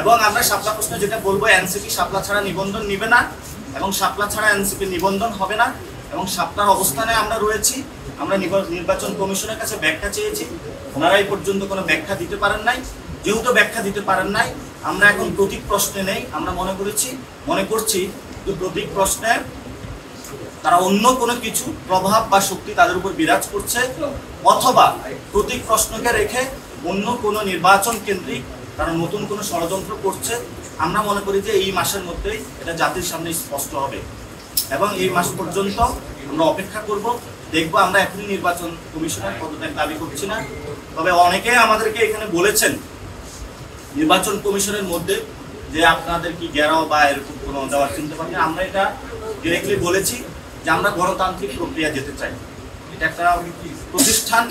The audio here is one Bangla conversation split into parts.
এবং আমরা শাপলা প্রশ্নে যেটা বলবো, এনসিপি শাপলা ছাড়া নিবন্ধন নিবে না এবং শাপলা ছাড়া এনসিপি নিবন্ধন হবে না। এবং শাপলার অবস্থানে আমরা রয়েছি। আমরা নির্বাচন কমিশনের কাছে ব্যাখ্যা চেয়েছি, ওনারা এই পর্যন্ত কোনো ব্যাখ্যা দিতে পারেন নাই। যেহেতু ব্যাখ্যা দিতে পারেন নাই, আমরা এখন প্রতীক প্রশ্নে নেই। আমরা মনে করছি যে প্রতীক প্রশ্নে তারা অন্য কোনো কিছু প্রভাব বা শক্তি তাদের উপর বিরাজ করছে, অথবা প্রতীক প্রশ্নকে রেখে অন্য কোনো নির্বাচন কেন্দ্রিক তারা নতুন কোনো ষড়যন্ত্র করছে। আমরা মনে করি যে এই মাসের মধ্যেই এটা জাতির সামনে স্পষ্ট হবে এবং এই মাস পর্যন্ত আমরা অপেক্ষা করব, দেখবো। আমরা এখনই নির্বাচন কমিশনের পদত্যাগ দাবি করছি না, তবে অনেকে আমাদেরকে এখানে বলেছেন নির্বাচন কমিশনের মধ্যে যে আপনাদের কি ঘেরাও বা এরকম কোনো দেওয়ার চিন্তা ভাবনা। আমরা এটা ডিরেক্টলি বলেছি যে আমরা গণতান্ত্রিক প্রক্রিয়া যেতে চাই। এটা একটা প্রতিষ্ঠান,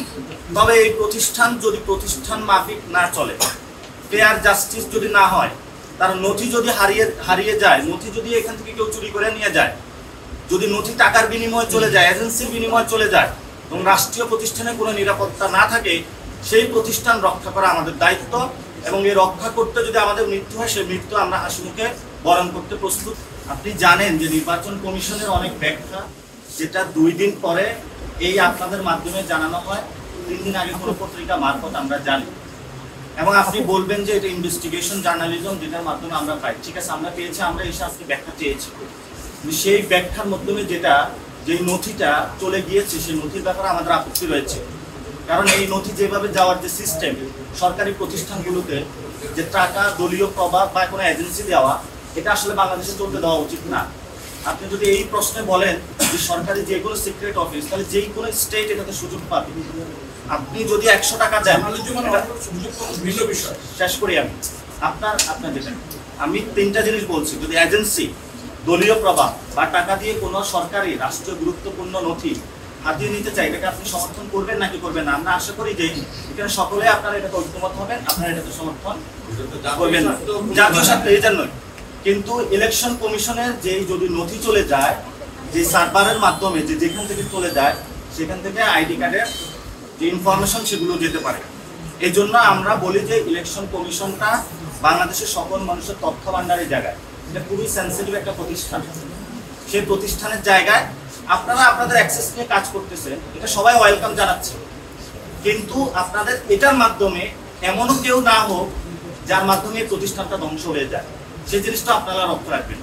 তবে এই প্রতিষ্ঠান যদি প্রতিষ্ঠান মাফিক না চলে, ফেয়ার জাস্টিস যদি না হয়, তার নথি যদি হারিয়ে যায়, নথি যদি এখান থেকে কেউ চুরি করে নিয়ে যায়, যদি নথি টাকার বিনিময়ে চলে যায়, এজেন্সির বিনিময়ে চলে যায় এবং রাষ্ট্রীয় প্রতিষ্ঠানে কোনো নিরাপত্তা না থাকে, সেই প্রতিষ্ঠান রক্ষা করা আমাদের দায়িত্ব। এবং এই রক্ষা করতে যদি আমাদের মৃত্যু হয়, সেই মৃত্যু আমরা হাসিমুখে বরণ করতে প্রস্তুত। আপনি জানেন যে নির্বাচন কমিশনের অনেক ব্যাখ্যা, যেটা 2 দিন পরে এই আপনাদের মাধ্যমে জানানো হয়, 3 দিন আগে কোনো পত্রিকা মারফত আমরা জানি। এবং আপনি বলবেন যে এটা ইনভেস্টিগেশন জার্নালিজম, যেটার মাধ্যমে আমরা পাই। ঠিক আছে, আমরা পেয়েছি, আমরা এসে আজকে ব্যাখ্যা চেয়েছি। সেই ব্যাখ্যার মাধ্যমে যেই নথিটা চলে গিয়েছে, সেই নথির ব্যাপারে আমাদের আপত্তি রয়েছে। কারণ এই নথি যেভাবে যাওয়ার যে সিস্টেম, সরকারি প্রতিষ্ঠানগুলোতে যে টাকা দলীয় প্রভাব বা কোনো এজেন্সি দেওয়া, এটা আসলে বাংলাদেশে চলতে দেওয়া উচিত না। আপনি যদি এই প্রশ্নে বলেন যে সরকারি যে কোনো সিক্রেট অফিস, তাহলে যেই কোনো স্টেট এটাতে সুযোগ পাবে। আপনি যদি 100 টাকা দেন, শেষ করি আপনার যেটা আমি 3টা জিনিস বলছি। যদি এজেন্সি, দলীয় প্রভাব বা টাকা দিয়ে কোনো সরকারি রাষ্ট্রীয় গুরুত্বপূর্ণ নথি হাতিয়ে নিতে চাই, এটাকে আপনি সমর্থন করবেন নাকি করবেন না? আমরা আশা করি যে এখানে সকলে আপনারা এটাকে ঐক্যমত হবেন, আপনারা এটাকে সমর্থন করবেন না। জাতীয় স্বার্থে এই জন্যই। কিন্তু ইলেকশন কমিশনের যদি নথি চলে যায়, যে সার্ভারের মাধ্যমে যেখান থেকে চলে যায়, সেখান থেকে আইডি কার্ডের যে ইনফরমেশন সেগুলো যেতে পারে। এই জন্য আমরা বলি যে ইলেকশন কমিশনটা বাংলাদেশের সকল মানুষের তথ্য ভান্ডারের জায়গায়, এটা খুবই সেন্সিটিভ একটা প্রতিষ্ঠান। সেই প্রতিষ্ঠানের জায়গায় আপনারা আপনাদের অ্যাক্সেস নিয়ে কাজ করতেছেন, এটা সবাই ওয়েলকাম জানাচ্ছে। কিন্তু আপনাদের এটার মাধ্যমে এমনও কেউ না হোক যার মাধ্যমে প্রতিষ্ঠানটা ধ্বংস হয়ে যায়, সেই জিনিসটা আপনারা লক্ষ্য রাখবেন।